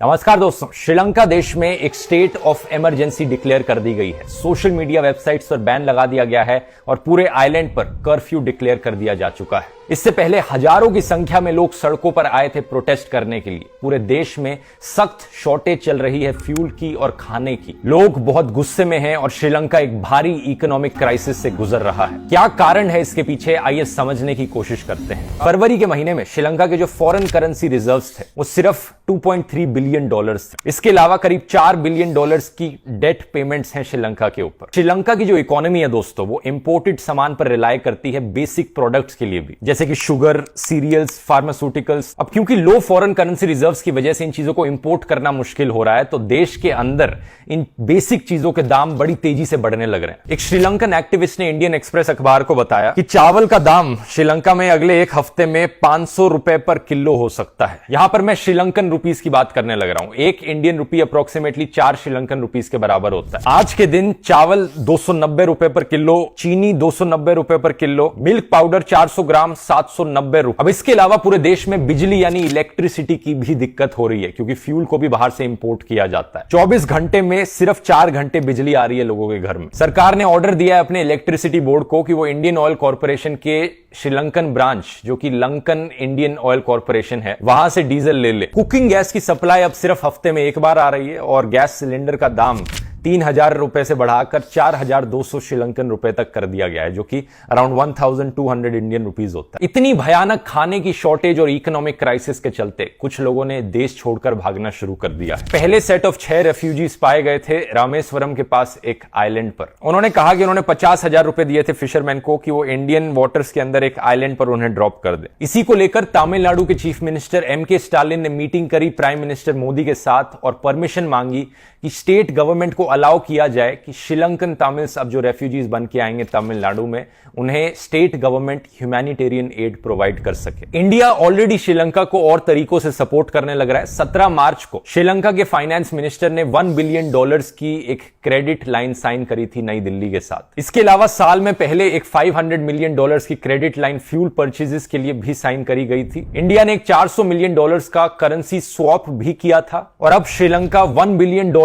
नमस्कार दोस्तों, श्रीलंका देश में एक स्टेट ऑफ इमरजेंसी डिक्लेयर कर दी गई है। सोशल मीडिया वेबसाइट्स पर बैन लगा दिया गया है और पूरे आइलैंड पर कर्फ्यू डिक्लेयर कर दिया जा चुका है। इससे पहले हजारों की संख्या में लोग सड़कों पर आए थे प्रोटेस्ट करने के लिए। पूरे देश में सख्त शॉर्टेज चल रही है फ्यूल की और खाने की। लोग बहुत गुस्से में हैं और श्रीलंका एक भारी इकोनॉमिक क्राइसिस से गुजर रहा है। क्या कारण है इसके पीछे, आइए समझने की कोशिश करते हैं। फरवरी के महीने में श्रीलंका के जो फॉरेन करेंसी रिजर्व्स थे वो सिर्फ 2.3 बिलियन डॉलर्स थे। इसके अलावा करीब 4 बिलियन डॉलर्स की डेट पेमेंट्स हैं श्रीलंका के ऊपर। श्रीलंका की जो इकोनॉमी है दोस्तों, वो इंपोर्टेड सामान पर रिलाय करती है बेसिक प्रोडक्ट्स के लिए भी, जैसे कि शुगर, सीरियल्स, फार्मास्यूटिकल्स। अब क्योंकि लो फॉरेन करेंसी रिजर्व्स की वजह से इन चीजों को इंपोर्ट करना मुश्किल हो रहा है, तो देश के अंदर इन बेसिक चीजों के दाम बड़ी तेजी से बढ़ने लग रहे हैं। एक श्रीलंकन एक्टिविस्ट ने इंडियन एक्सप्रेस अखबार को बताया कि चावल का दाम श्रीलंका में अगले एक हफ्ते में 500 रुपए पर किलो हो सकता है। यहां पर मैं श्रीलंकन रुपीस की बात करने लग रहा हूं। एक Indian rupee approximately 4 Sri Lankan rupees के बराबर होता है। आज के दिन चावल 290 रुपए पर किलो, चीनी 290 रुपए पर किलो, मिल्क पाउडर 400 ग्राम 790 रुपए। अब इसके अलावा पूरे देश में बिजली यानी इलेक्ट्रिसिटी की भी दिक्कत हो रही है, क्योंकि फ्यूल को भी बाहर से इंपोर्ट किया जाता है। 24 घंटे में सिर्फ 4 घंटे बिजली आ रही है लोगों के घर में। सरकार ने ऑर्डर दिया है अपने इलेक्ट्रिसिटी बोर्ड को कि वो इंडियन ऑयल कॉर्पोरेशन के श्रीलंकन ब्रांच, जो कि लंकन इंडियन ऑयल कॉर्पोरेशन है, वहां से डीजल ले। कुकिंग गैस की सप्लाई अब सिर्फ हफ्ते में एक बार आ रही है और गैस सिलेंडर का दाम 3000 रुपए से बढ़ाकर 4200 श्रीलंकन रुपए तक कर दिया गया है, जो कि अराउंड 1200 इंडियन रुपीस होता है। इतनी भयानक खाने की शॉर्टेज और इकोनॉमिक क्राइसिस के चलते कुछ लोगों ने देश छोड़कर भागना शुरू कर दिया। पहले सेट ऑफ 6 रेफ्यूजीज पाए गए थे रामेश्वरम के पास एक आइलैंड पर। उन्होंने कहा कि उन्होंने 50,000 रुपए दिए थे फिशरमैन को कि वो इंडियन वाटर्स के अंदर एक आइलैंड पर उन्हें ड्रॉप कर दे। इसी को लेकर तमिलनाडु के चीफ मिनिस्टर एमके स्टालिन ने मीटिंग करी प्राइम मिनिस्टर मोदी के साथ और परमिशन मांगी कि स्टेट गवर्नमेंट को अलाउ किया जाए कि श्रीलंकन तमिल्स अब जो रेफ्यूजीज बन के आएंगे तमिलनाडु में, उन्हें state government humanitarian aid provide कर सके। इंडिया ऑलरेडी श्रीलंका को और तरीकों से सपोर्ट करने लग रहा है। 17 मार्च को श्रीलंका के फाइनेंस मिनिस्टर ने $1 बिलियन की एक क्रेडिट लाइन साइन करी थी नई दिल्ली के साथ। इसके अलावा साल में पहले एक $500 मिलियन की क्रेडिट लाइन फ्यूल परचेजेस के लिए भी साइन करी गई थी। इंडिया ने एक $400 मिलियन का करेंसी स्वैप भी किया था और अब श्रीलंका $1 बिलियन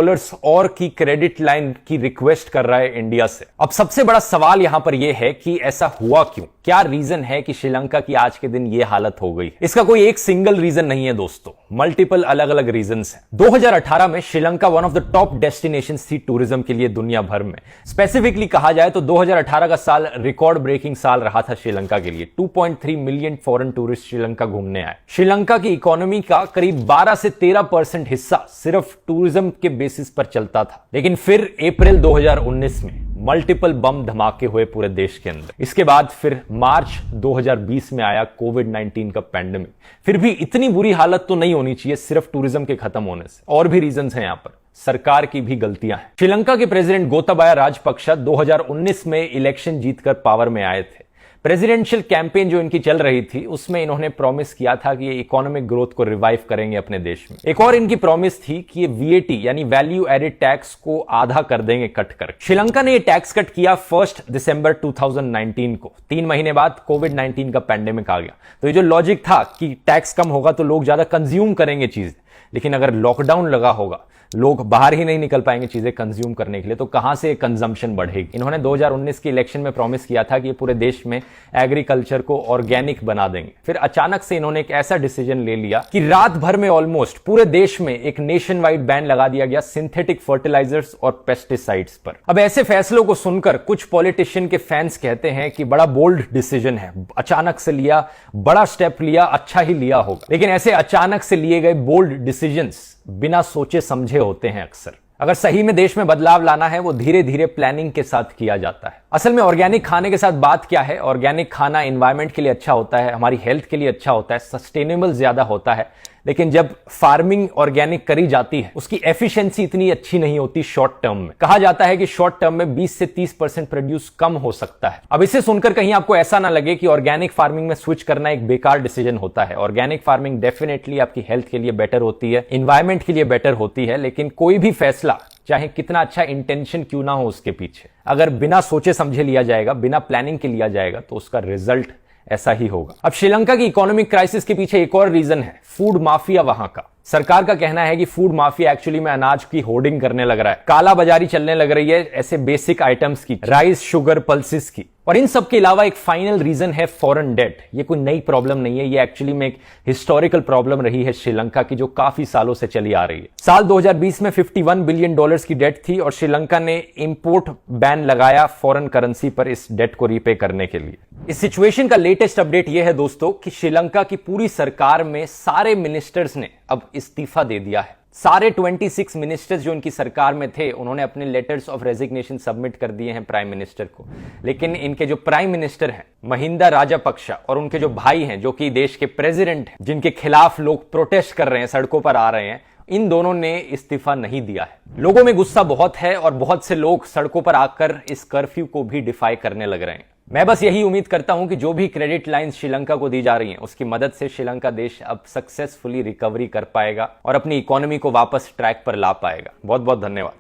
और की क्रेडिट लाइन की रिक्वेस्ट कर रहा है इंडिया से। अब सबसे बड़ा सवाल यहां पर यह है कि ऐसा हुआ क्यों? क्या रीजन है कि श्रीलंका की आज के दिन यह हालत हो गई? इसका कोई एक सिंगल रीजन नहीं है दोस्तों, मल्टीपल अलग अलग रीजंस हैं। 2018 में Sri Lanka one of the top destinations थी टूरिज्म के लिए दुनिया भर में। स्पेसिफिकली कहा जाए तो 2018 का साल रिकॉर्ड ब्रेकिंग साल रहा था श्रीलंका के लिए। 2.3 मिलियन फॉरेन टूरिस्ट श्रीलंका घूमने आए। श्रीलंका की इकोनॉमी का करीब 12 से 13% हिस्सा सिर्फ टूरिज्म के बेसिस पर चलता था। लेकिन फिर अप्रैल 2019 में मल्टीपल बम धमाके हुए पूरे देश के अंदर। इसके बाद फिर मार्च 2020 में आया कोविड-19 का पैंडेमिक। फिर भी इतनी बुरी हालत तो नहीं होनी चाहिए सिर्फ टूरिज्म के खत्म होने से। और भी रीजंस हैं यहां पर, सरकार की भी गलतियां हैं। श्रीलंका के प्रेसिडेंट गोताबाया राजपक्षे 2019 में इलेक्शन जीतकर पावर में आए थे। प्रेसिडेंशियल कैंपेन जो इनकी चल रही थी, उसमें इन्होंने प्रॉमिस किया था कि ये इकोनॉमिक ग्रोथ को रिवाइव करेंगे अपने देश में। एक और इनकी प्रॉमिस थी कि ये वीएटी यानी वैल्यू एडेड टैक्स को आधा कर देंगे कट कर। श्रीलंका ने ये टैक्स कट किया 1 दिसंबर 2019 को। 3 महीने बाद कोविड-19 का पैंडेमिक आ गया। तो ये जो लॉजिक था कि टैक्स कम होगा तो लोग ज्यादा कंज्यूम करेंगे चीजें, लेकिन अगर लॉकडाउन लगा होगा, लोग बाहर ही नहीं निकल पाएंगे चीजें कंज्यूम करने के लिए, तो कहां से कंजम्पशन बढ़ेगी? इन्होंने 2019 के इलेक्शन में प्रॉमिस किया था कि ये पूरे देश में एग्रीकल्चर को ऑर्गेनिक बना देंगे। फिर अचानक से इन्होंने एक ऐसा डिसीजन ले लिया कि रात भर में ऑलमोस्ट पूरे देश में एक नेशन वाइड बैन लगा दिया गया सिंथेटिक फर्टिलाइजर्स और पेस्टिसाइड्स पर। अब ऐसे फैसलों को सुनकर कुछ पॉलिटिशियन के फैंस कहते हैं कि बड़ा बोल्ड डिसीजन है, अचानक से लिया, बड़ा स्टेप लिया, अच्छा ही लिया होगा। लेकिन ऐसे अचानक से लिए गए बोल्ड डिसीजंस बिना सोचे समझे होते हैं अक्सर। अगर सही में देश में बदलाव लाना है, वो धीरे धीरे प्लानिंग के साथ किया जाता है। असल में ऑर्गेनिक खाने के साथ बात क्या है? ऑर्गेनिक खाना एनवायरनमेंट के लिए अच्छा होता है, हमारी हेल्थ के लिए अच्छा होता है, सस्टेनेबल ज्यादा होता है। लेकिन जब फार्मिंग ऑर्गेनिक करी जाती है, उसकी एफिशिएंसी इतनी अच्छी नहीं होती शॉर्ट टर्म में। कहा जाता है कि शॉर्ट टर्म में 20 से 30% प्रोड्यूस कम हो सकता है। अब इसे सुनकर कहीं आपको ऐसा ना लगे कि ऑर्गेनिक फार्मिंग में स्विच करना एक बेकार डिसीजन होता है। ऑर्गेनिक फार्मिंग डेफिनेटली आपकी हेल्थ के लिए बेटर होती है, एनवायरमेंट के लिए बेटर होती है। लेकिन कोई भी फैसला, चाहे कितना अच्छा इंटेंशन क्यों ना हो उसके पीछे, अगर बिना सोचे समझे लिया जाएगा, बिना प्लानिंग के लिया जाएगा, तो उसका रिजल्ट ऐसा ही होगा। अब श्रीलंका की इकोनॉमिक क्राइसिस के पीछे एक और रीजन है, फूड माफिया वहां का। सरकार का कहना है कि फूड माफिया एक्चुअली में अनाज की होर्डिंग करने लग रहा है, काला बाजारी चलने लग रही है ऐसे बेसिक आइटम्स की, राइस, शुगर, पल्सेस की। और इन सब के अलावा एक फाइनल रीजन है फॉरेन डेट। ये कोई नई प्रॉब्लम नहीं है, ये एक्चुअली में एक हिस्टोरिकल प्रॉब्लम रही है श्रीलंका की, जो काफी सालों से चली आ रही है। साल 2020 में 51 बिलियन डॉलर्स की डेट थी और श्रीलंका ने इंपोर्ट बैन लगाया फॉरेन करेंसी पर इस डेट को रीपे करने के लिए। इस सिचुएशन का लेटेस्ट अपडेट यह है दोस्तों कि श्रीलंका की पूरी सरकार में सारे मिनिस्टर्स ने अब इस्तीफा दे दिया है। सारे 26 मिनिस्टर्स जो इनकी सरकार में थे उन्होंने अपने लेटर्स ऑफ रेजिग्नेशन सबमिट कर दिए हैं प्राइम मिनिस्टर को। लेकिन इनके जो प्राइम मिनिस्टर हैं महिंदा राजापक्षा और उनके जो भाई हैं जो कि देश के प्रेसिडेंट हैं, जिनके खिलाफ लोग प्रोटेस्ट कर रहे हैं, सड़कों पर आ रहे हैं, इन दोनों ने इस्तीफा नहीं दिया है। लोगों में गुस्सा बहुत है और बहुत से लोग सड़कों पर आकर इस कर्फ्यू को भी डिफाई करने लग रहे हैं। मैं बस यही उम्मीद करता हूं कि जो भी क्रेडिट लाइंस श्रीलंका को दी जा रही हैं उसकी मदद से श्रीलंका देश अब सक्सेसफुली रिकवरी कर पाएगा और अपनी इकोनॉमी को वापस ट्रैक पर ला पाएगा। बहुत बहुत धन्यवाद।